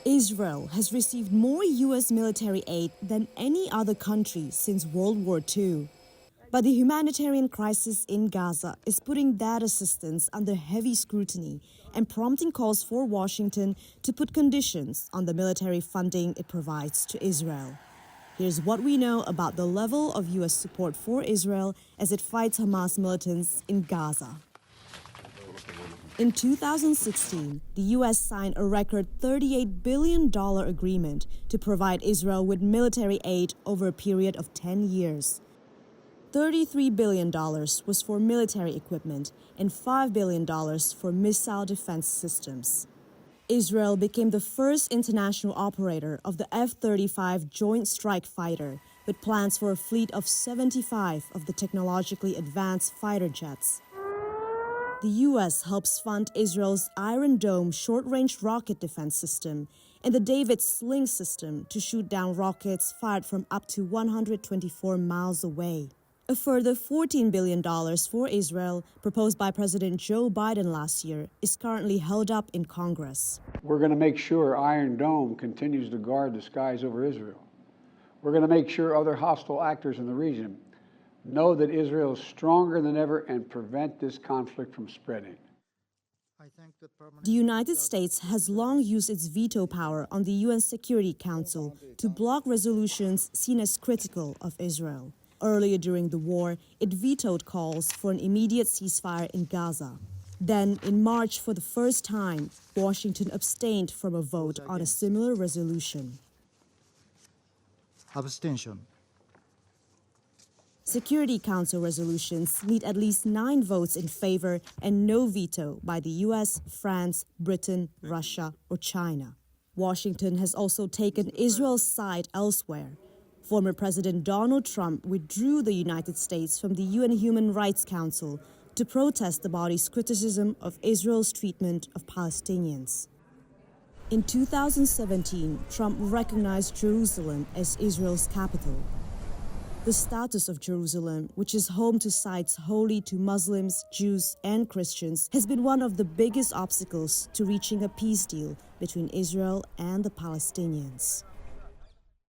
Israel has received more U.S. military aid than any other country since World War II. But the humanitarian crisis in Gaza is putting that assistance under heavy scrutiny and prompting calls for Washington to put conditions on the military funding it provides to Israel. Here's what we know about the level of U.S. support for Israel as it fights Hamas militants in Gaza. In 2016, the U.S. signed a record $38 billion agreement to provide Israel with military aid over a period of 10 years. $33 billion was for military equipment and $5 billion for missile defense systems. Israel became the first international operator of the F-35 Joint Strike Fighter, with plans for a fleet of 75 of the technologically advanced fighter jets. The U.S. helps fund Israel's Iron Dome short-range rocket defense system and the David Sling system to shoot down rockets fired from up to 124 miles away. A further $14 billion for Israel, proposed by President Joe Biden last year, is currently held up in Congress. We're going to make sure Iron Dome continues to guard the skies over Israel. We're going to make sure other hostile actors in the region know that Israel is stronger than ever and prevent this conflict from spreading. The United States has long used its veto power on the UN Security Council to block resolutions seen as critical of Israel. Earlier during the war, it vetoed calls for an immediate ceasefire in Gaza. Then, in March, for the first time, Washington abstained from a vote on a similar resolution. Abstention. Security Council resolutions need at least 9 votes in favor and no veto by the US, France, Britain, Russia, or China. Washington has also taken Israel's side elsewhere. Former President Donald Trump withdrew the United States from the UN Human Rights Council to protest the body's criticism of Israel's treatment of Palestinians. In 2017, Trump recognized Jerusalem as Israel's capital. The status of Jerusalem, which is home to sites holy to Muslims, Jews, and Christians, has been one of the biggest obstacles to reaching a peace deal between Israel and the Palestinians.